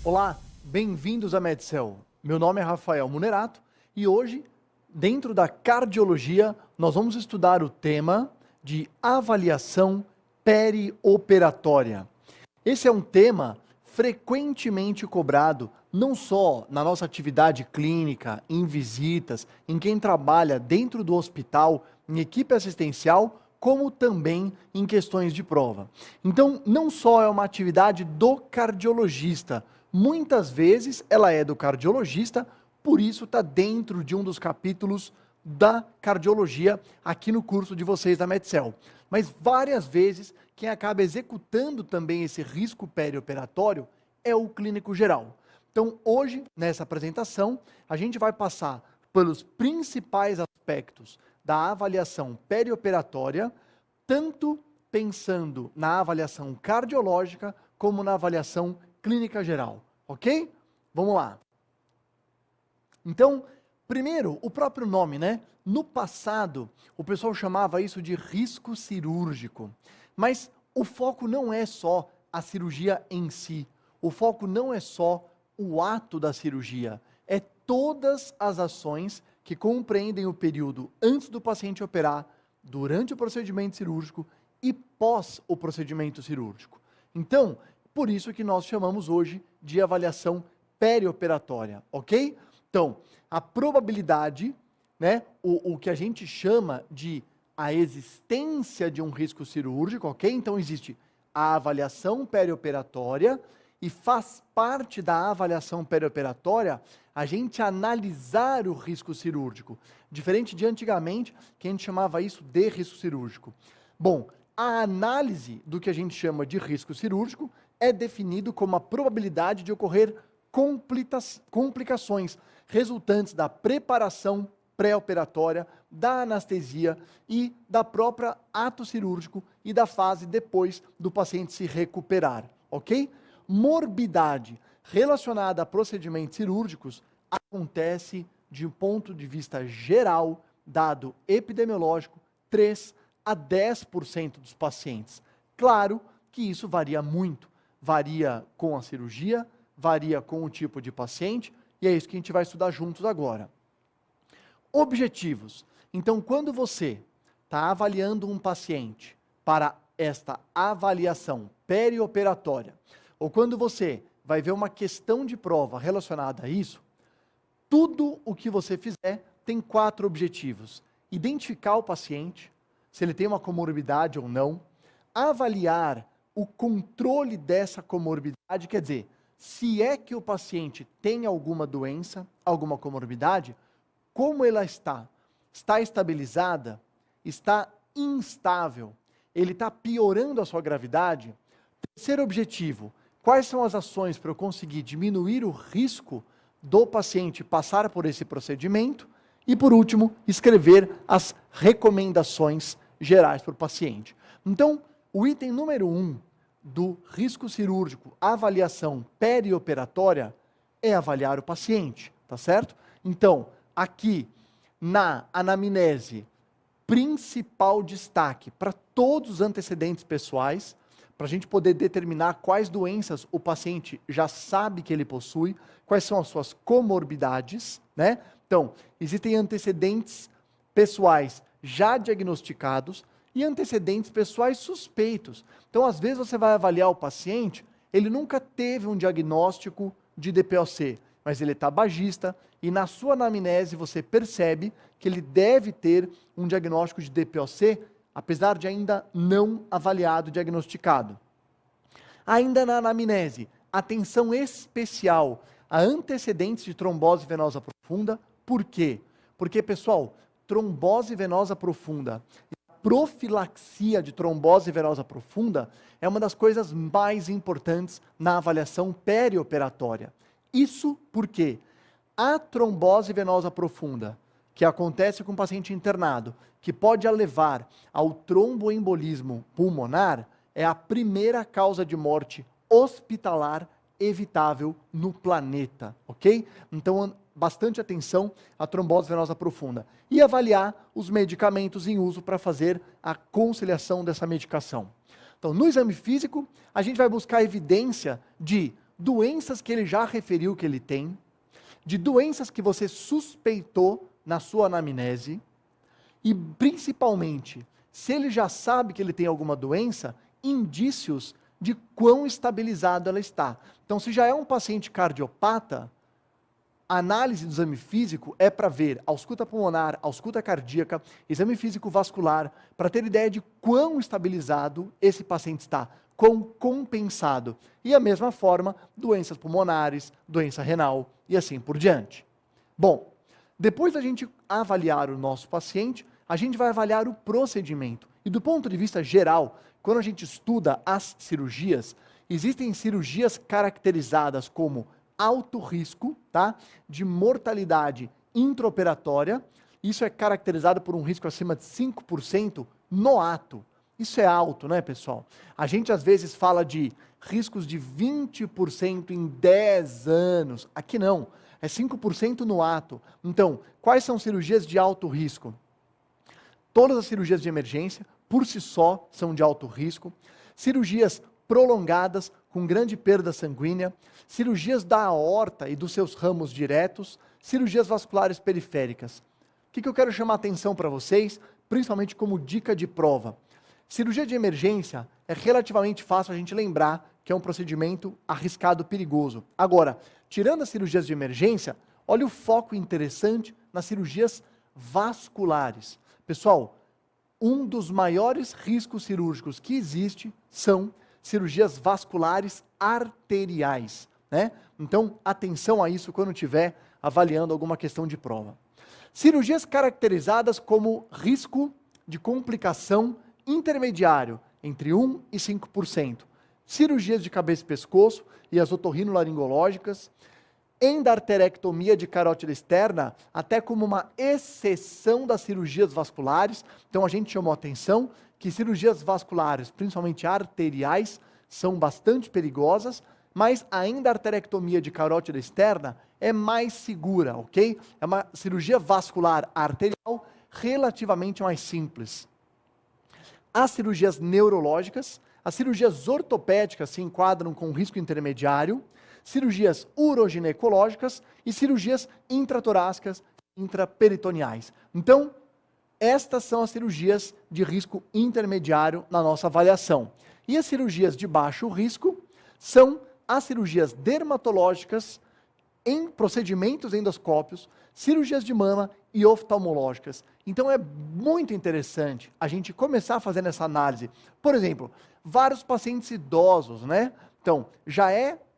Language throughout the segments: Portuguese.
Olá, bem-vindos à Medcel. Meu nome é Rafael Munerato e hoje, dentro da cardiologia, nós vamos estudar o tema de avaliação perioperatória. Esse é um tema frequentemente cobrado, não só na nossa atividade clínica, em visitas, em quem trabalha dentro do hospital, em equipe assistencial, como também em questões de prova. Então, não só é uma atividade do cardiologista, muitas vezes ela é do cardiologista, por isso está dentro de um dos capítulos da cardiologia aqui no curso de vocês da Medcel. Mas várias vezes quem acaba executando também esse risco perioperatório é o clínico geral. Então hoje, nessa apresentação, a gente vai passar pelos principais aspectos da avaliação perioperatória, tanto pensando na avaliação cardiológica como na avaliação clínica geral, ok? Vamos lá. Então, primeiro, o próprio nome, né? No passado, o pessoal chamava isso de risco cirúrgico, mas o foco não é só a cirurgia em si, o foco não é só o ato da cirurgia, é todas as ações que compreendem o período antes do paciente operar, durante o procedimento cirúrgico e pós o procedimento cirúrgico. Então, por isso que nós chamamos hoje de avaliação perioperatória, ok? Então, a probabilidade, né, o que a gente chama de a existência de um risco cirúrgico, ok? Então, existe a avaliação perioperatória e faz parte da avaliação perioperatória a gente analisar o risco cirúrgico. Diferente de antigamente, que a gente chamava isso de risco cirúrgico. Bom, a análise do que a gente chama de risco cirúrgico é definido como a probabilidade de ocorrer complicações resultantes da preparação pré-operatória, da anestesia e da própria ato cirúrgico e da fase depois do paciente se recuperar, ok? Morbidade relacionada a procedimentos cirúrgicos acontece de um ponto de vista geral, dado epidemiológico, 3 a 10% dos pacientes. Claro que isso varia muito, varia com a cirurgia, varia com o tipo de paciente, e é isso que a gente vai estudar juntos agora. Objetivos. Então, quando você está avaliando um paciente para esta avaliação perioperatória, ou quando você vai ver uma questão de prova relacionada a isso, tudo o que você fizer tem 4 objetivos. Identificar o paciente, se ele tem uma comorbidade ou não, avaliar o controle dessa comorbidade, quer dizer, se é que o paciente tem alguma doença, alguma comorbidade, como ela está? Está estabilizada? Está instável? Ele está piorando a sua gravidade? Terceiro objetivo, quais são as ações para eu conseguir diminuir o risco do paciente passar por esse procedimento? E por último, escrever as recomendações gerais para o paciente. Então, o item número 1 do risco cirúrgico, avaliação perioperatória, é avaliar o paciente, tá certo? Então, aqui na anamnese, principal destaque para todos os antecedentes pessoais, para a gente poder determinar quais doenças o paciente já sabe que ele possui, quais são as suas comorbidades, né? Então, existem antecedentes pessoais já diagnosticados e antecedentes pessoais suspeitos. Então, às vezes você vai avaliar o paciente, ele nunca teve um diagnóstico de DPOC, mas ele é tabagista e na sua anamnese você percebe que ele deve ter um diagnóstico de DPOC, apesar de ainda não avaliado, diagnosticado. Ainda na anamnese, atenção especial a antecedentes de trombose venosa profunda. Por quê? Porque, pessoal, trombose venosa profunda, profilaxia de trombose venosa profunda é uma das coisas mais importantes na avaliação perioperatória. Isso porque a trombose venosa profunda, que acontece com o paciente internado, que pode levar ao tromboembolismo pulmonar, é a primeira causa de morte hospitalar evitável no planeta, ok? Então, bastante atenção à trombose venosa profunda. E avaliar os medicamentos em uso para fazer a conciliação dessa medicação. Então, no exame físico, a gente vai buscar evidência de doenças que ele já referiu que ele tem, de doenças que você suspeitou na sua anamnese e, principalmente, se ele já sabe que ele tem alguma doença, indícios de quão estabilizado ela está. Então, se já é um paciente cardiopata, a análise do exame físico é para ver ausculta pulmonar, ausculta cardíaca, exame físico vascular, para ter ideia de quão estabilizado esse paciente está, quão compensado. E a mesma forma, doenças pulmonares, doença renal e assim por diante. Bom, depois da gente avaliar o nosso paciente, a gente vai avaliar o procedimento. E do ponto de vista geral, quando a gente estuda as cirurgias, existem cirurgias caracterizadas como alto risco, tá? De mortalidade intraoperatória. Isso é caracterizado por um risco acima de 5% no ato. Isso é alto, né, pessoal? A gente às vezes fala de riscos de 20% em 10 anos. Aqui não, é 5% no ato. Então, quais são cirurgias de alto risco? Todas as cirurgias de emergência, por si só, são de alto risco. Cirurgias prolongadas, com grande perda sanguínea, cirurgias da aorta e dos seus ramos diretos, cirurgias vasculares periféricas. O que eu quero chamar a atenção para vocês, principalmente como dica de prova? Cirurgia de emergência é relativamente fácil a gente lembrar que é um procedimento arriscado, perigoso. Agora, tirando as cirurgias de emergência, olha o foco interessante nas cirurgias vasculares. Pessoal, um dos maiores riscos cirúrgicos que existe são cirurgias vasculares arteriais, né? Então, atenção a isso quando estiver avaliando alguma questão de prova. Cirurgias caracterizadas como risco de complicação intermediário, entre 1 e 5%. Cirurgias de cabeça e pescoço e as otorrinolaringológicas, endarterectomia de carótida externa, até como uma exceção das cirurgias vasculares. Então a gente chamou a atenção que cirurgias vasculares, principalmente arteriais, são bastante perigosas, mas a endarterectomia de carótida externa é mais segura, ok? É uma cirurgia vascular arterial relativamente mais simples. As cirurgias neurológicas, as cirurgias ortopédicas se enquadram com risco intermediário, cirurgias uroginecológicas e cirurgias intratorácicas, intraperitoneais. Então, estas são as cirurgias de risco intermediário na nossa avaliação. E as cirurgias de baixo risco são as cirurgias dermatológicas em procedimentos endoscópios, cirurgias de mama e oftalmológicas. Então é muito interessante a gente começar fazendo essa análise. Por exemplo, vários pacientes idosos, né? Então,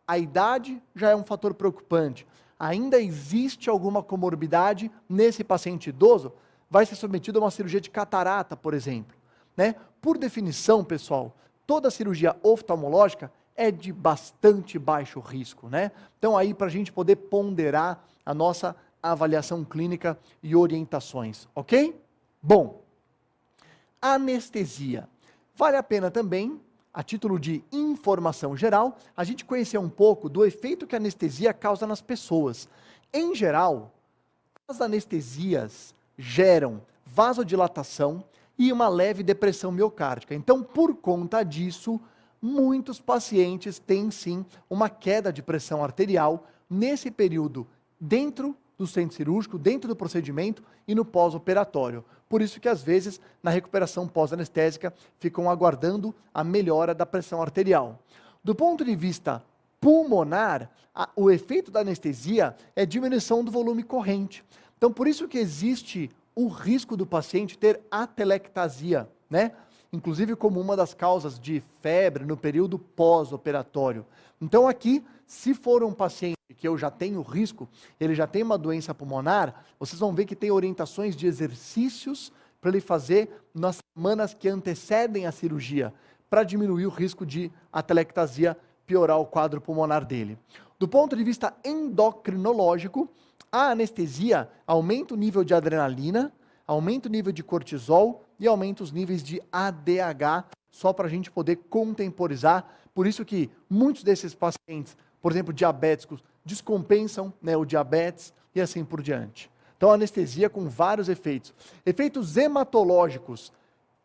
a idade já é um fator preocupante. Ainda existe alguma comorbidade nesse paciente idoso? Vai ser submetido a uma cirurgia de catarata, por exemplo, né? Por definição, pessoal, toda cirurgia oftalmológica é de bastante baixo risco, né? Então aí para a gente poder ponderar a nossa avaliação clínica e orientações, ok? Bom, anestesia. Vale a pena também, a título de informação geral, a gente conhecer um pouco do efeito que a anestesia causa nas pessoas. Em geral, as anestesias geram vasodilatação e uma leve depressão miocárdica. Então, por conta disso, muitos pacientes têm sim uma queda de pressão arterial nesse período dentro do centro cirúrgico, dentro do procedimento e no pós-operatório. Por isso que às vezes na recuperação pós-anestésica ficam aguardando a melhora da pressão arterial. Do ponto de vista pulmonar, o efeito da anestesia é diminuição do volume corrente. Então por isso que existe o risco do paciente ter atelectasia, né? Inclusive como uma das causas de febre no período pós-operatório. Então aqui, se for um paciente que eu já tenho risco, ele já tem uma doença pulmonar, vocês vão ver que tem orientações de exercícios para ele fazer nas semanas que antecedem a cirurgia, para diminuir o risco de atelectasia, piorar o quadro pulmonar dele. Do ponto de vista endocrinológico, a anestesia aumenta o nível de adrenalina, aumenta o nível de cortisol e aumenta os níveis de ADH, só para a gente poder contemporizar. Por isso que muitos desses pacientes, por exemplo, diabéticos, descompensam, né, o diabetes e assim por diante. Então, a anestesia com vários efeitos. Efeitos hematológicos,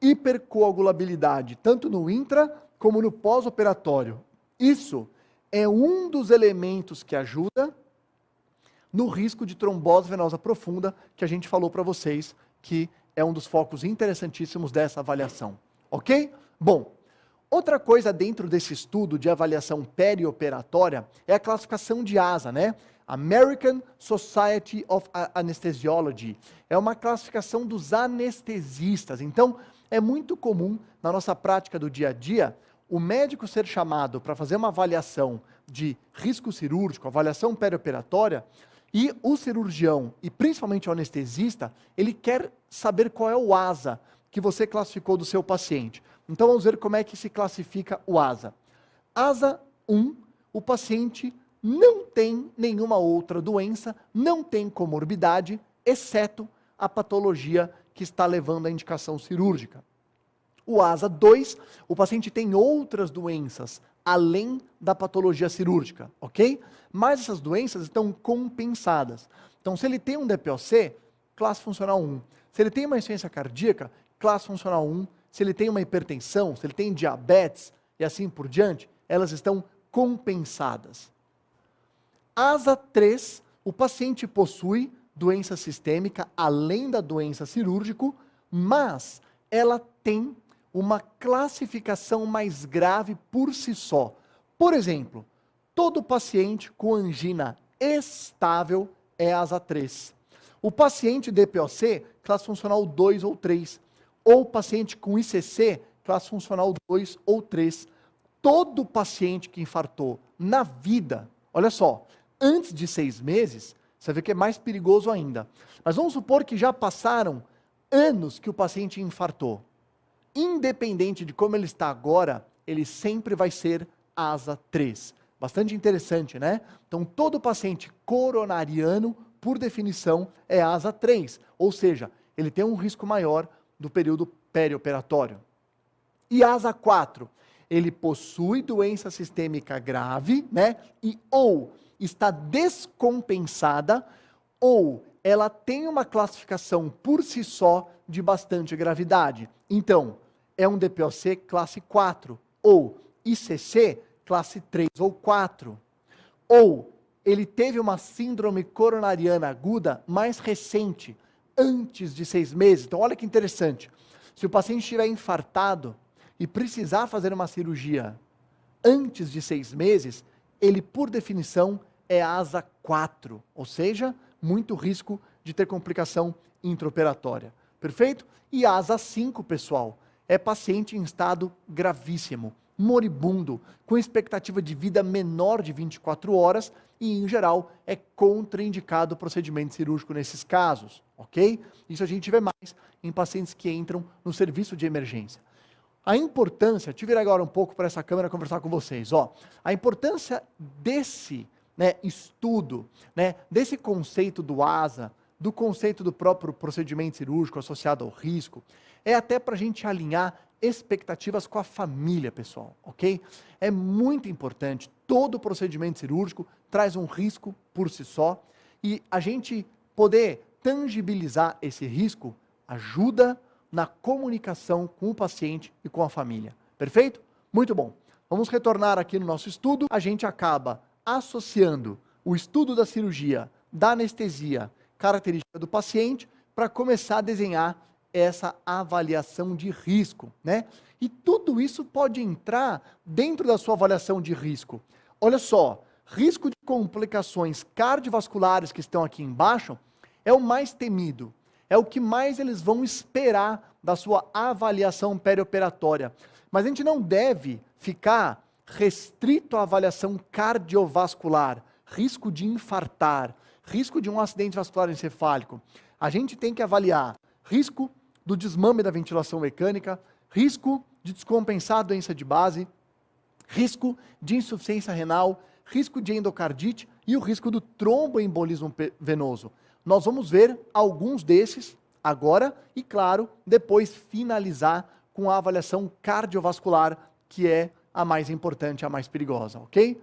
hipercoagulabilidade, tanto no intra como no pós-operatório. Isso é um dos elementos que ajuda no risco de trombose venosa profunda, que a gente falou para vocês, que é um dos focos interessantíssimos dessa avaliação. Ok? Bom, outra coisa dentro desse estudo de avaliação perioperatória é a classificação de ASA, né? American Society of Anesthesiology. É uma classificação dos anestesistas. Então, é muito comum na nossa prática do dia a dia o médico ser chamado para fazer uma avaliação de risco cirúrgico, avaliação perioperatória, e o cirurgião, e principalmente o anestesista, ele quer saber qual é o ASA que você classificou do seu paciente. Então vamos ver como é que se classifica o ASA. ASA 1, o paciente não tem nenhuma outra doença, não tem comorbidade, exceto a patologia que está levando à indicação cirúrgica. O ASA 2, o paciente tem outras doenças, além da patologia cirúrgica, ok? Mas essas doenças estão compensadas. Então, se ele tem um DPOC, classe funcional 1. Se ele tem uma insuficiência cardíaca, classe funcional 1. Se ele tem uma hipertensão, se ele tem diabetes e assim por diante, elas estão compensadas. ASA 3, o paciente possui doença sistêmica além da doença cirúrgica, mas ela tem uma classificação mais grave por si só. Por exemplo, todo paciente com angina estável é ASA 3. O paciente DPOC, classe funcional 2 ou 3. Ou paciente com ICC, classe funcional 2 ou 3. Todo paciente que infartou na vida, olha só, antes de 6 meses, você vê que é mais perigoso ainda. Mas vamos supor que já passaram anos que o paciente infartou. Independente de como ele está agora, ele sempre vai ser ASA 3. Bastante interessante, né? Então, todo paciente coronariano, por definição, é ASA 3. Ou seja, ele tem um risco maior do período perioperatório. E ASA 4, ele possui doença sistêmica grave, né? E ou está descompensada, ou ela tem uma classificação por si só de bastante gravidade. Então, é um DPOC classe 4, ou ICC classe 3 ou 4. Ou ele teve uma síndrome coronariana aguda mais recente, antes de 6 meses. Então, olha que interessante. Se o paciente estiver infartado e precisar fazer uma cirurgia antes de 6 meses, ele, por definição, é ASA 4, ou seja, muito risco de ter complicação intraoperatória. Perfeito? E ASA 5, pessoal, é paciente em estado gravíssimo, moribundo, com expectativa de vida menor de 24 horas e, em geral, é contraindicado o procedimento cirúrgico nesses casos, ok? Isso a gente vê mais em pacientes que entram no serviço de emergência. A importância, deixa eu vir agora um pouco para essa câmera conversar com vocês, a importância desse estudo, desse conceito do ASA, do conceito do próprio procedimento cirúrgico associado ao risco, é até para a gente alinhar expectativas com a família, pessoal, ok? É muito importante, todo procedimento cirúrgico traz um risco por si só, e a gente poder tangibilizar esse risco ajuda na comunicação com o paciente e com a família. Perfeito? Muito bom. Vamos retornar aqui no nosso estudo. A gente acaba associando o estudo da cirurgia, da anestesia, característica do paciente, para começar a desenhar essa avaliação de risco, né? E tudo isso pode entrar dentro da sua avaliação de risco. Olha só, risco de complicações cardiovasculares que estão aqui embaixo é o mais temido, é o que mais eles vão esperar da sua avaliação perioperatória. Mas a gente não deve ficar restrito à avaliação cardiovascular, risco de infartar, risco de um acidente vascular encefálico. A gente tem que avaliar risco do desmame da ventilação mecânica, risco de descompensar a doença de base, risco de insuficiência renal, risco de endocardite e o risco do tromboembolismo venoso. Nós vamos ver alguns desses agora e, claro, depois finalizar com a avaliação cardiovascular, que é a mais importante, a mais perigosa, ok?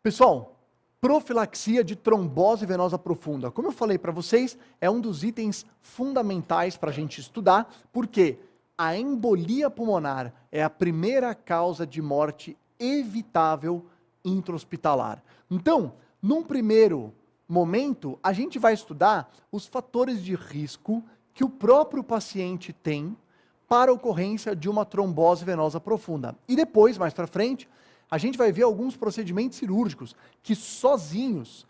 Pessoal, profilaxia de trombose venosa profunda. Como eu falei para vocês, é um dos itens fundamentais para a gente estudar, porque a embolia pulmonar é a primeira causa de morte evitável intra-hospitalar. Então, num primeiro momento, a gente vai estudar os fatores de risco que o próprio paciente tem para a ocorrência de uma trombose venosa profunda. E depois, mais para frente, a gente vai ver alguns procedimentos cirúrgicos que sozinhos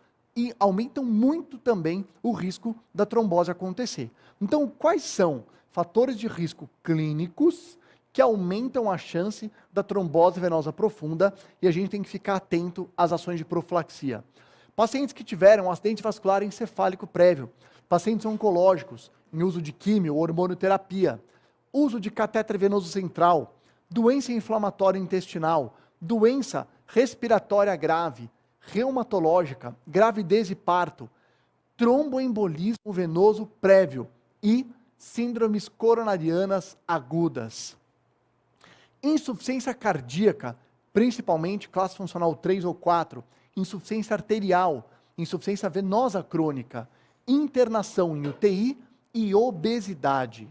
aumentam muito também o risco da trombose acontecer. Então, quais são fatores de risco clínicos que aumentam a chance da trombose venosa profunda e a gente tem que ficar atento às ações de profilaxia? Pacientes que tiveram acidente vascular encefálico prévio, pacientes oncológicos em uso de químio ou hormonioterapia, uso de catéter venoso central, doença inflamatória intestinal, doença respiratória grave, reumatológica, gravidez e parto, tromboembolismo venoso prévio e síndromes coronarianas agudas. Insuficiência cardíaca, principalmente classe funcional 3 ou 4, insuficiência arterial, insuficiência venosa crônica, internação em UTI e obesidade.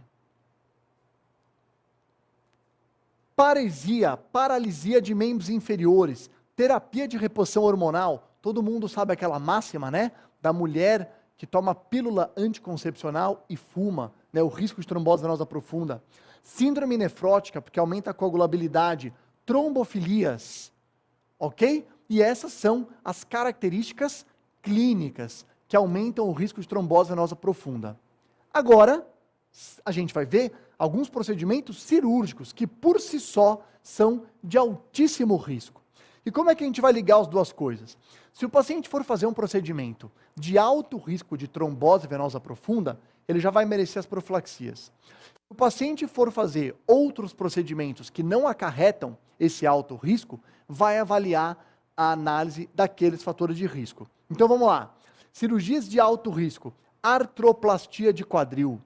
Paresia, paralisia de membros inferiores, terapia de reposição hormonal, todo mundo sabe aquela máxima, né? Da mulher que toma pílula anticoncepcional e fuma, né? O risco de trombose venosa profunda. Síndrome nefrótica, porque aumenta a coagulabilidade, trombofilias, ok? E essas são as características clínicas que aumentam o risco de trombose venosa profunda. Agora, a gente vai ver alguns procedimentos cirúrgicos que por si só são de altíssimo risco. E como é que a gente vai ligar as duas coisas? Se o paciente for fazer um procedimento de alto risco de trombose venosa profunda, ele já vai merecer as profilaxias. Se o paciente for fazer outros procedimentos que não acarretam esse alto risco, vai avaliar a análise daqueles fatores de risco. Então vamos lá. Cirurgias de alto risco: artroplastia de quadril,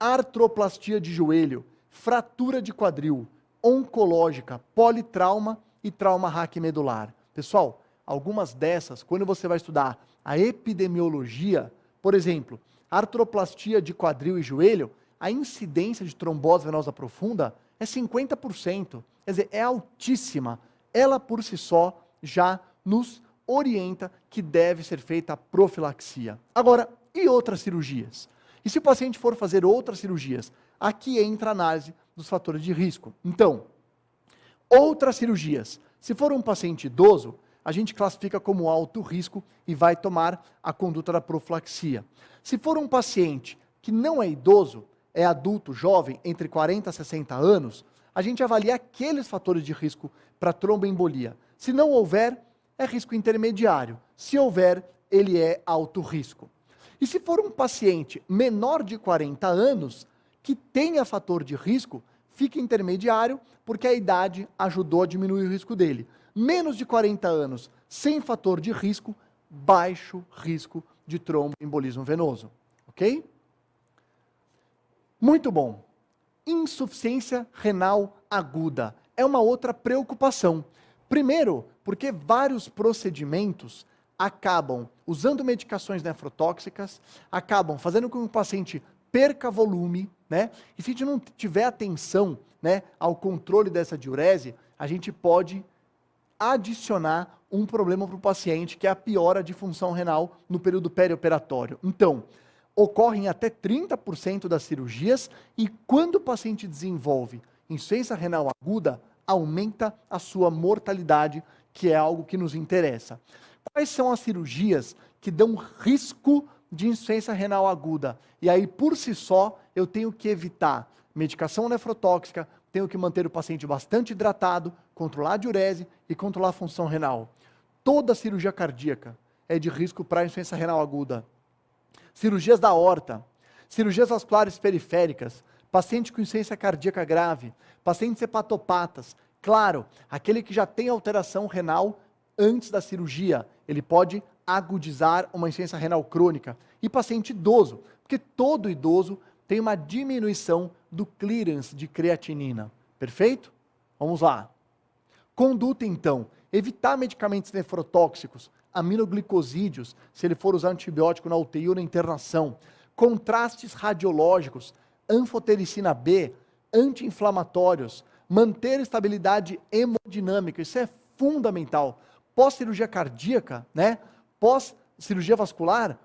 artroplastia de joelho, fratura de quadril, oncológica, politrauma e trauma raquimedular. Pessoal, algumas dessas, quando você vai estudar a epidemiologia, por exemplo, artroplastia de quadril e joelho, a incidência de trombose venosa profunda é 50%. Quer dizer, é altíssima. Ela por si só já nos orienta que deve ser feita a profilaxia. Agora, e outras cirurgias? E se o paciente for fazer outras cirurgias? Aqui entra a análise dos fatores de risco. Então, outras cirurgias. Se for um paciente idoso, a gente classifica como alto risco e vai tomar a conduta da profilaxia. Se for um paciente que não é idoso, é adulto, jovem, entre 40 e 60 anos, a gente avalia aqueles fatores de risco para tromboembolia. Se não houver, é risco intermediário. Se houver, ele é alto risco. E se for um paciente menor de 40 anos, que tenha fator de risco, fica intermediário, porque a idade ajudou a diminuir o risco dele. Menos de 40 anos, sem fator de risco, baixo risco de tromboembolismo venoso. Ok? Muito bom. Insuficiência renal aguda é uma outra preocupação. Primeiro, porque vários procedimentos acabam usando medicações nefrotóxicas, acabam fazendo com que o paciente perca volume, né? E se a gente não tiver atenção, né, ao controle dessa diurese, a gente pode adicionar um problema para o paciente, que é a piora de função renal no período perioperatório. Então, ocorrem até 30% das cirurgias e quando o paciente desenvolve insuficiência renal aguda, aumenta a sua mortalidade, que é algo que nos interessa. Quais são as cirurgias que dão risco de insuficiência renal aguda? E aí, por si só, eu tenho que evitar medicação nefrotóxica, tenho que manter o paciente bastante hidratado, controlar a diurese e controlar a função renal. Toda cirurgia cardíaca é de risco para insuficiência renal aguda. Cirurgias da aorta, cirurgias vasculares periféricas, paciente com insuficiência cardíaca grave, pacientes hepatopatas. Claro, aquele que já tem alteração renal antes da cirurgia, ele pode agudizar uma insuficiência renal crônica. E paciente idoso, porque todo idoso tem uma diminuição do clearance de creatinina. Perfeito? Vamos lá. Conduta, então, evitar medicamentos nefrotóxicos, aminoglicosídeos, se ele for usar antibiótico na UTI ou na internação, contrastes radiológicos, anfotericina B, anti-inflamatórios, manter estabilidade hemodinâmica, isso é fundamental. pós-cirurgia cardíaca, né? Pós-cirurgia vascular,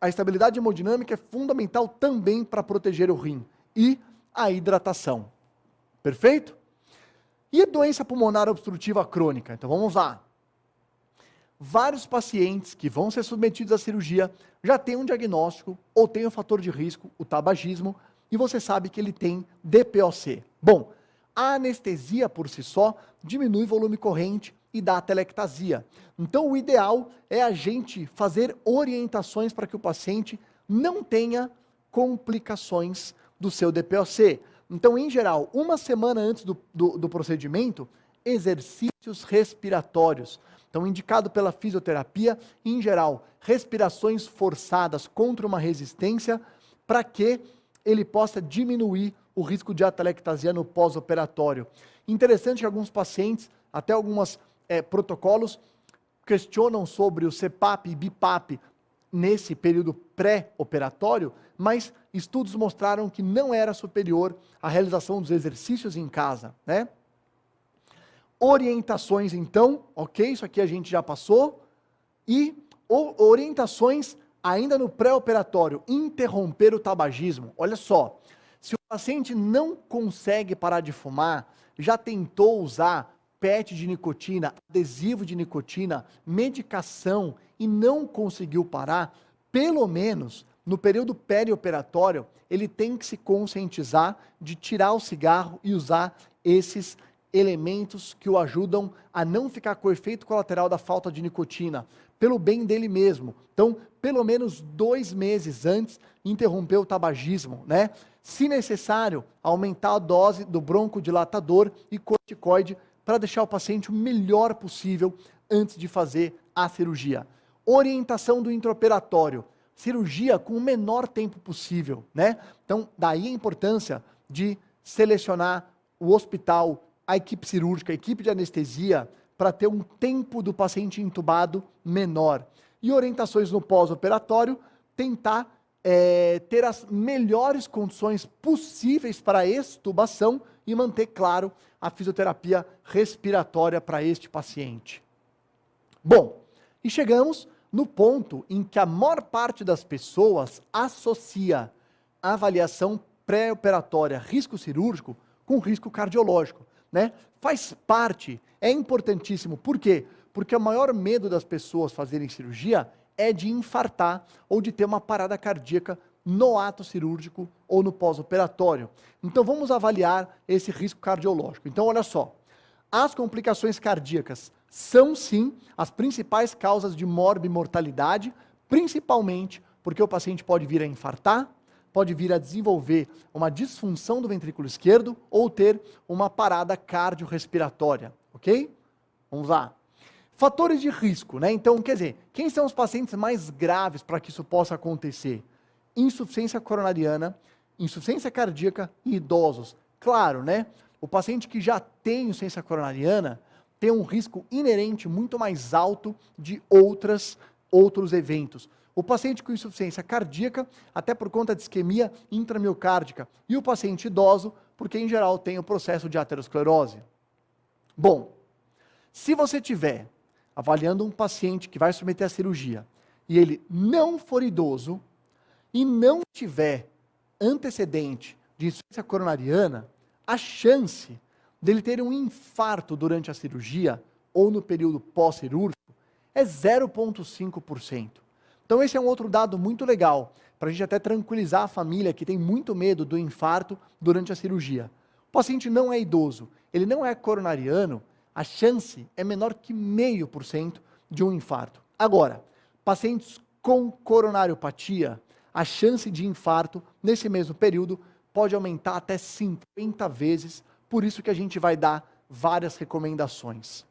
a estabilidade hemodinâmica é fundamental também para proteger o rim e a hidratação. Perfeito? E doença pulmonar obstrutiva crônica? Então vamos lá. Vários pacientes que vão ser submetidos à cirurgia já têm um diagnóstico ou têm o fator de risco, o tabagismo, e você sabe que ele tem DPOC. Bom, a anestesia por si só diminui o volume corrente e dá atelectasia. Então o ideal é a gente fazer orientações para que o paciente não tenha complicações do seu DPOC. Então, em geral, uma semana antes do procedimento, exercícios respiratórios. Então, indicado pela fisioterapia, em geral, respirações forçadas contra uma resistência, para que ele possa diminuir o risco de atelectasia no pós-operatório. Interessante que alguns pacientes, até alguns protocolos, questionam sobre o CPAP e BIPAP nesse período pré-operatório, mas estudos mostraram que não era superior à realização dos exercícios em casa, né? Orientações, então, ok, isso aqui a gente já passou, e orientações ainda no pré-operatório, interromper o tabagismo. Olha só, se o paciente não consegue parar de fumar, já tentou usar PET de nicotina, adesivo de nicotina, medicação e não conseguiu parar, pelo menos no período perioperatório, ele tem que se conscientizar de tirar o cigarro e usar esses elementos que o ajudam a não ficar com o efeito colateral da falta de nicotina, pelo bem dele mesmo. Então, pelo menos 2 meses antes, interromper o tabagismo, né? Se necessário, aumentar a dose do broncodilatador e corticoide para deixar o paciente o melhor possível antes de fazer a cirurgia. Orientação do intraoperatório, cirurgia com o menor tempo possível, né? Então, daí a importância de selecionar o hospital, a equipe cirúrgica, a equipe de anestesia, para ter um tempo do paciente entubado menor. E orientações no pós-operatório, tentar ter as melhores condições possíveis para a extubação e manter, claro, a fisioterapia respiratória para este paciente. Bom, e chegamos no ponto em que a maior parte das pessoas associa a avaliação pré-operatória risco cirúrgico com risco cardiológico, né? Faz parte, é importantíssimo. Por quê? Porque o maior medo das pessoas fazerem cirurgia é de infartar ou de ter uma parada cardíaca no ato cirúrgico ou no pós-operatório. Então vamos avaliar esse risco cardiológico. Então olha só, as complicações cardíacas são sim as principais causas de morbimortalidade, principalmente porque o paciente pode vir a infartar, pode vir a desenvolver uma disfunção do ventrículo esquerdo ou ter uma parada cardiorrespiratória, ok? Vamos lá. Fatores de risco, né? Então, quer dizer, quem são os pacientes mais graves para que isso possa acontecer? Insuficiência coronariana, insuficiência cardíaca e idosos. Claro, né? O paciente que já tem insuficiência coronariana tem um risco inerente muito mais alto de outros eventos. O paciente com insuficiência cardíaca, até por conta de isquemia intramiocárdica, e o paciente idoso, porque em geral tem o processo de aterosclerose. Bom, se você tiver avaliando um paciente que vai submeter à cirurgia, e ele não for idoso, e não tiver antecedente de insuficiência coronariana, a chance dele ter um infarto durante a cirurgia, ou no período pós-cirúrgico, é 0,5%. Então esse é um outro dado muito legal, para a gente até tranquilizar a família que tem muito medo do infarto durante a cirurgia. O paciente não é idoso, ele não é coronariano, a chance é menor que 0,5% de um infarto. Agora, pacientes com coronariopatia, a chance de infarto nesse mesmo período pode aumentar até 50 vezes, por isso que a gente vai dar várias recomendações.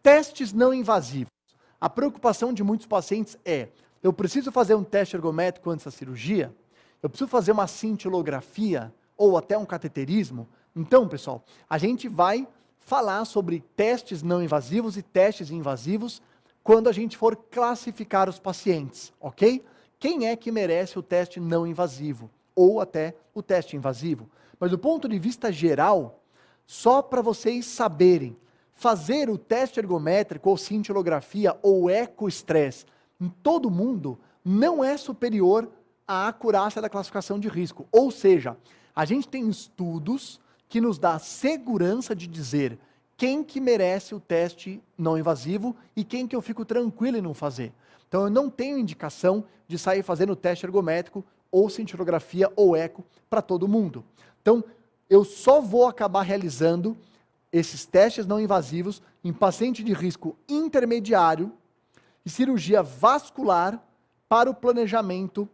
Testes não invasivos. A preocupação de muitos pacientes é, eu preciso fazer um teste ergométrico antes da cirurgia? Eu preciso fazer uma cintilografia ou até um cateterismo? Então, pessoal, a gente vai falar sobre testes não invasivos e testes invasivos quando a gente for classificar os pacientes, ok? Quem é que merece o teste não invasivo ou até o teste invasivo? Mas do ponto de vista geral, só para vocês saberem, fazer o teste ergométrico ou cintilografia ou ecoestresse em todo mundo não é superior à acurácia da classificação de risco. Ou seja, a gente tem estudos que nos dá segurança de dizer quem que merece o teste não invasivo e quem que eu fico tranquilo em não fazer. Então eu não tenho indicação de sair fazendo teste ergométrico ou cintilografia ou eco para todo mundo. Então eu só vou acabar realizando esses testes não invasivos em paciente de risco intermediário e cirurgia vascular para o planejamento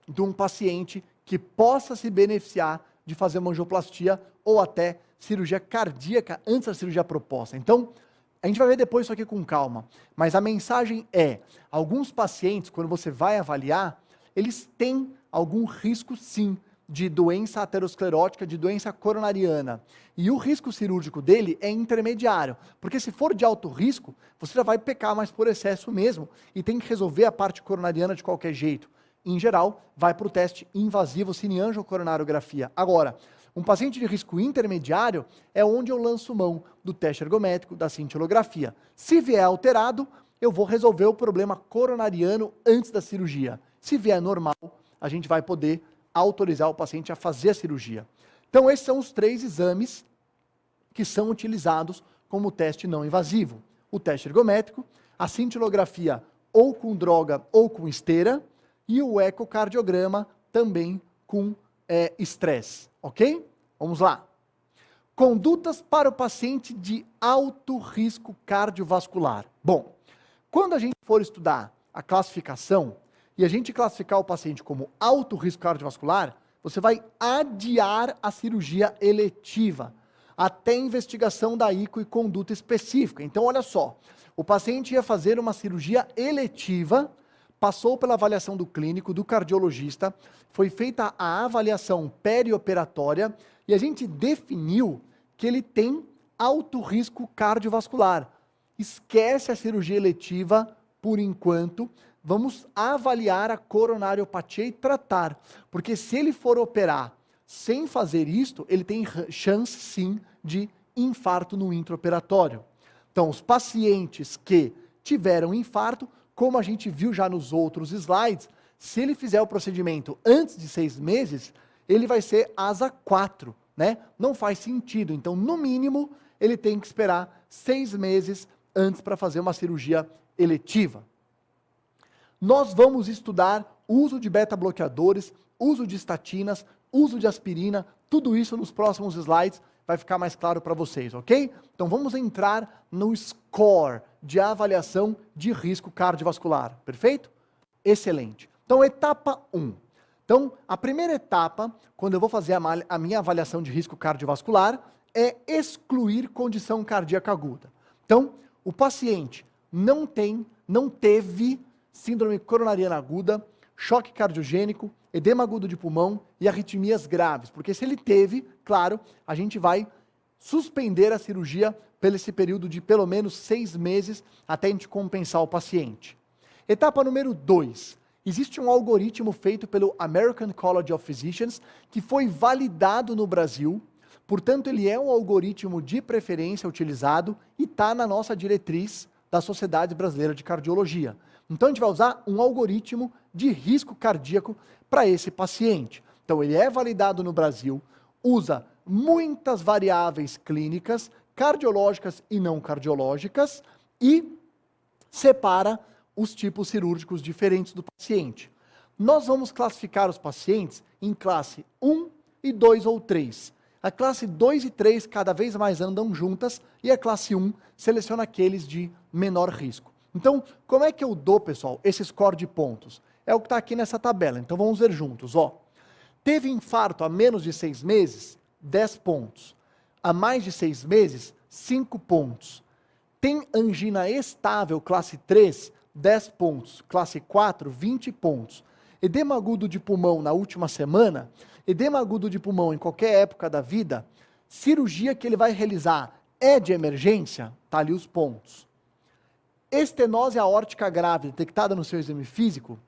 de um paciente que possa se beneficiar de fazer uma angioplastia ou até cirurgia cardíaca antes da cirurgia proposta. Então, a gente vai ver depois isso aqui com calma, mas a mensagem é, alguns pacientes, quando você vai avaliar, eles têm algum risco sim de doença aterosclerótica, de doença coronariana. E o risco cirúrgico dele é intermediário, porque se for de alto risco, você já vai pecar mais por excesso mesmo, e tem que resolver a parte coronariana de qualquer jeito. Em geral, vai para o teste invasivo cineangiocoronariografia. Agora, um paciente de risco intermediário é onde eu lanço mão do teste ergométrico, da cintilografia. Se vier alterado, eu vou resolver o problema coronariano antes da cirurgia. Se vier normal, a gente vai poder autorizar o paciente a fazer a cirurgia. Então, esses são os 3 exames que são utilizados como teste não invasivo. O teste ergométrico, a cintilografia ou com droga ou com esteira, e o ecocardiograma também com estresse, ok? Vamos lá. Condutas para o paciente de alto risco cardiovascular. Bom, quando a gente for estudar a classificação e a gente classificar o paciente como alto risco cardiovascular, você vai adiar a cirurgia eletiva até investigação da ICO e conduta específica. Então, olha só, o paciente ia fazer uma cirurgia eletiva, passou pela avaliação do clínico, do cardiologista, foi feita a avaliação perioperatória e a gente definiu que ele tem alto risco cardiovascular. Esquece a cirurgia eletiva por enquanto, vamos avaliar a coronariopatia e tratar, porque se ele for operar sem fazer isto, ele tem chance sim de infarto no intraoperatório. Então, os pacientes que tiveram infarto, como a gente viu já nos outros slides, se ele fizer o procedimento antes de 6 meses, ele vai ser asa 4, né? Não faz sentido. Então, no mínimo, ele tem que esperar 6 meses antes para fazer uma cirurgia eletiva. Nós vamos estudar uso de beta-bloqueadores, uso de estatinas, uso de aspirina, tudo isso nos próximos slides vai ficar mais claro para vocês, ok? Então vamos entrar no score de avaliação de risco cardiovascular, perfeito? Excelente. Então, etapa 1. Então, a primeira etapa, quando eu vou fazer a minha avaliação de risco cardiovascular, é excluir condição cardíaca aguda. Então, o paciente não teve síndrome coronariana aguda, choque cardiogênico, edema agudo de pulmão e arritmias graves. Porque se ele teve, claro, a gente vai suspender a cirurgia pelo esse período de pelo menos 6 meses até a gente compensar o paciente. Etapa número 2. Existe um algoritmo feito pelo American College of Physicians que foi validado no Brasil. Portanto, ele é um algoritmo de preferência utilizado e está na nossa diretriz da Sociedade Brasileira de Cardiologia. Então, a gente vai usar um algoritmo de risco cardíaco para esse paciente. Então, ele é validado no Brasil, usa muitas variáveis clínicas, cardiológicas e não cardiológicas, e separa os tipos cirúrgicos diferentes do paciente. Nós vamos classificar os pacientes em classe 1 e 2 ou 3. A classe 2 e 3 cada vez mais andam juntas e a classe 1 seleciona aqueles de menor risco. Então, como é que eu dou, pessoal, esse score de pontos? É o que está aqui nessa tabela. Então, vamos ver juntos. Ó. Teve infarto há menos de 6 meses? 10 pontos. Há mais de 6 meses? 5 pontos. Tem angina estável, classe 3? 10 pontos. Classe 4, 20 pontos. Edema agudo de pulmão na última semana? Edema agudo de pulmão em qualquer época da vida? Cirurgia que ele vai realizar é de emergência? Está ali os pontos. Estenose aórtica grave detectada no seu exame físico?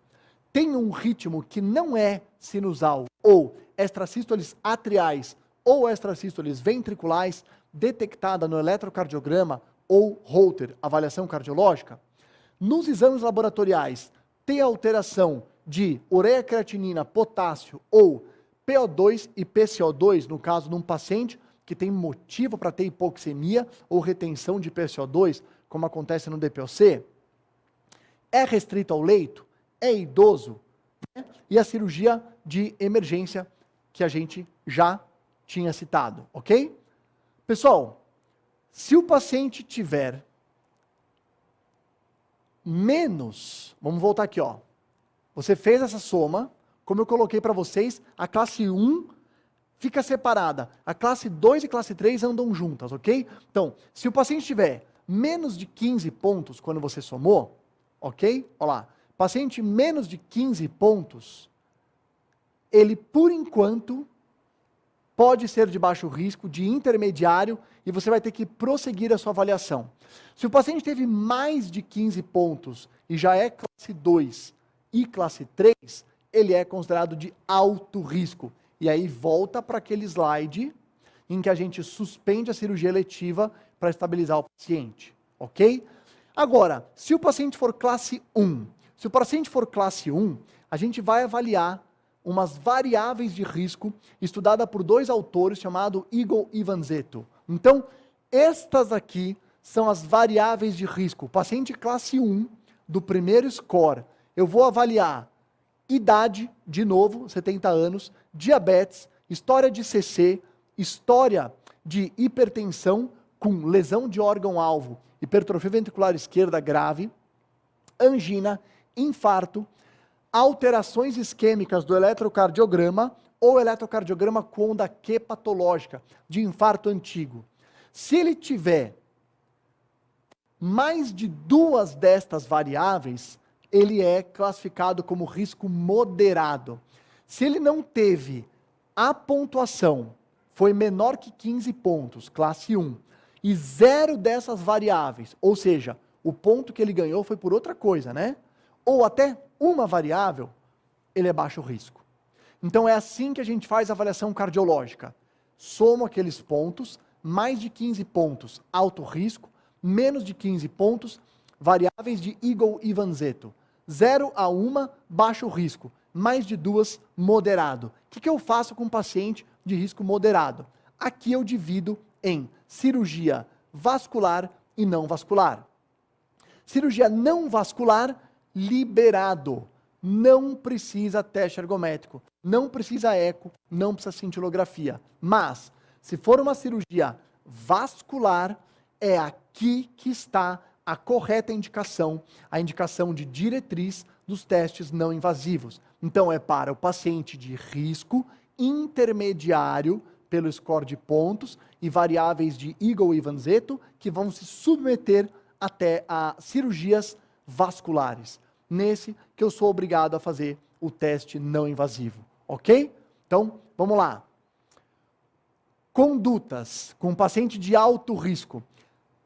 Tem um ritmo que não é sinusal ou extrasístoles atriais ou extrasístoles ventriculares? detectada no eletrocardiograma ou Holter, avaliação cardiológica? Nos exames laboratoriais, ter alteração de ureia creatinina, potássio ou PO2 e PCO2, no caso de um paciente que tem motivo para ter hipoxemia ou retenção de PCO2, como acontece no DPOC, é restrito ao leito, é idoso, né? E a cirurgia de emergência que a gente já tinha citado, ok? Pessoal, se o paciente tiver menos, vamos voltar aqui, ó. Você fez essa soma, como eu coloquei para vocês, a classe 1 fica separada. A classe 2 e classe 3 andam juntas, ok? Então, se o paciente tiver menos de 15 pontos quando você somou, ok? Olha lá, paciente menos de 15 pontos, ele, por enquanto, pode ser de baixo risco, de intermediário, e você vai ter que prosseguir a sua avaliação. Se o paciente teve mais de 15 pontos e já é classe 2 e classe 3, ele é considerado de alto risco. E aí volta para aquele slide em que a gente suspende a cirurgia eletiva para estabilizar o paciente, ok? Agora, se o paciente for classe 1, se o paciente for classe 1, a gente vai avaliar umas variáveis de risco estudada por dois autores chamados Eagle e Vanzetto. Então, estas aqui são as variáveis de risco. O paciente classe 1 do primeiro score, eu vou avaliar idade, de novo, 70 anos, diabetes, história de CC, história de hipertensão com lesão de órgão-alvo, hipertrofia ventricular esquerda grave, angina, infarto, alterações isquêmicas do eletrocardiograma ou eletrocardiograma com onda Q patológica, de infarto antigo. Se ele tiver mais de duas destas variáveis, ele é classificado como risco moderado. Se ele não teve a pontuação, foi menor que 15 pontos, classe 1, e zero dessas variáveis, ou seja, o ponto que ele ganhou foi por outra coisa, né? Ou até uma variável, ele é baixo risco. Então é assim que a gente faz a avaliação cardiológica. Soma aqueles pontos, mais de 15 pontos, alto risco, menos de 15 pontos, variáveis de Eagle e Vanzetto. 0 a 1, baixo risco. Mais de 2, moderado. O que eu faço com um paciente de risco moderado? Aqui eu divido em cirurgia vascular e não vascular. Cirurgia não vascular, liberado. Não precisa teste ergométrico, não precisa eco, não precisa cintilografia. Mas, se for uma cirurgia vascular, é aqui que está a correta indicação, a indicação de diretriz dos testes não invasivos. Então, é para o paciente de risco intermediário, pelo score de pontos e variáveis de Eagle e Vanzetto, que vão se submeter até a cirurgias vasculares. Nesse que eu sou obrigado a fazer o teste não invasivo, ok? Então, vamos lá. Condutas com paciente de alto risco.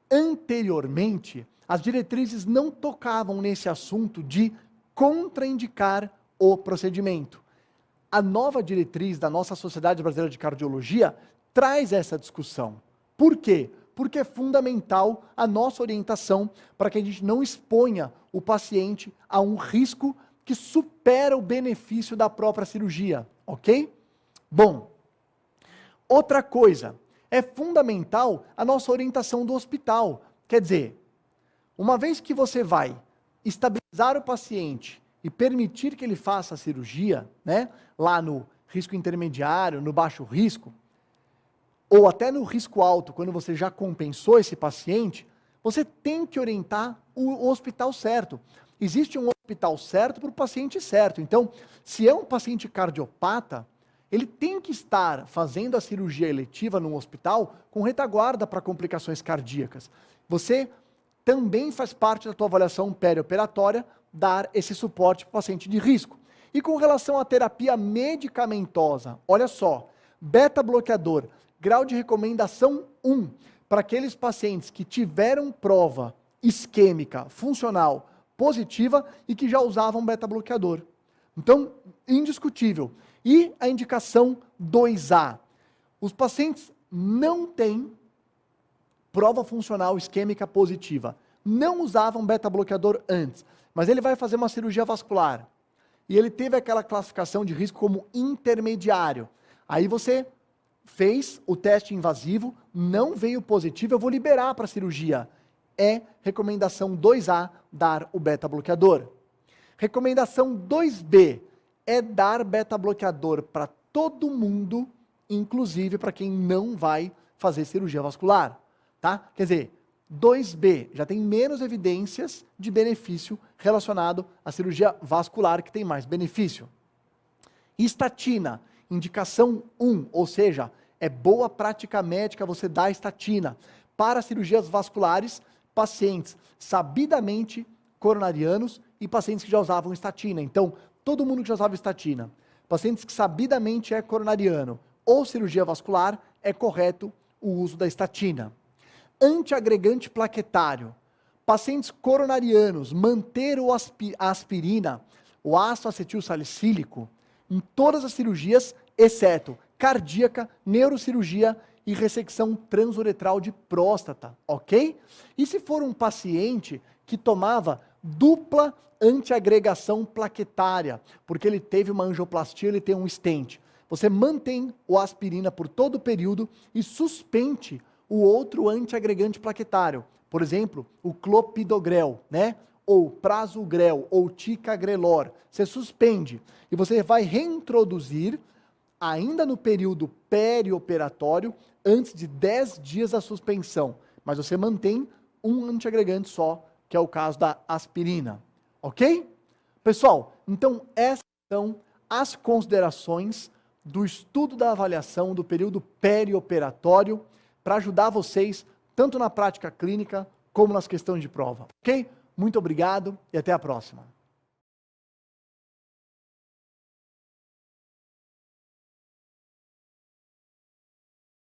Anteriormente, as diretrizes não tocavam nesse assunto de contraindicar o procedimento. A nova diretriz da nossa Sociedade Brasileira de Cardiologia traz essa discussão. Por quê? Porque é fundamental a nossa orientação para que a gente não exponha o paciente a um risco que supera o benefício da própria cirurgia, ok? Bom, outra coisa, é fundamental a nossa orientação do hospital. Quer dizer, uma vez que você vai estabilizar o paciente e permitir que ele faça a cirurgia, né, lá no risco intermediário, no baixo risco, ou até no risco alto, quando você já compensou esse paciente, você tem que orientar o hospital certo. Existe um hospital certo para o paciente certo. Então, se é um paciente cardiopata, ele tem que estar fazendo a cirurgia eletiva num hospital com retaguarda para complicações cardíacas. Você também faz parte da tua avaliação perioperatória dar esse suporte para o paciente de risco. E com relação à terapia medicamentosa, olha só, beta-bloqueador, grau de recomendação 1, para aqueles pacientes que tiveram prova isquêmica funcional positiva e que já usavam beta-bloqueador. Então, indiscutível. E a indicação 2A. Os pacientes não têm prova funcional isquêmica positiva, não usava um beta-bloqueador antes, mas ele vai fazer uma cirurgia vascular, e ele teve aquela classificação de risco como intermediário. Aí você fez o teste invasivo, não veio positivo, eu vou liberar para a cirurgia. É recomendação 2A dar o beta-bloqueador. Recomendação 2B é dar beta-bloqueador para todo mundo, inclusive para quem não vai fazer cirurgia vascular, tá? Quer dizer, 2B já tem menos evidências de benefício relacionado à cirurgia vascular, que tem mais benefício. Estatina, indicação 1, ou seja, é boa prática médica você dar estatina para cirurgias vasculares, pacientes sabidamente coronarianos e pacientes que já usavam estatina. Então, todo mundo que já usava estatina, pacientes que sabidamente é coronariano ou cirurgia vascular, é correto o uso da estatina. Antiagregante plaquetário. Pacientes coronarianos, manter a aspirina, o ácido acetil salicílico, em todas as cirurgias, exceto cardíaca, neurocirurgia e ressecção transuretral de próstata, ok? E se for um paciente que tomava dupla antiagregação plaquetária, porque ele teve uma angioplastia, ele tem um stent, você mantém o aspirina por todo o período e suspende o outro antiagregante plaquetário, por exemplo, o clopidogrel, né? Ou prasugrel, ou ticagrelor. Você suspende e você vai reintroduzir ainda no período perioperatório, antes de 10 dias da suspensão. Mas você mantém um antiagregante só, que é o caso da aspirina. Ok? Pessoal, então essas são as considerações do estudo da avaliação do período perioperatório para ajudar vocês, tanto na prática clínica, como nas questões de prova. Ok? Muito obrigado e até a próxima.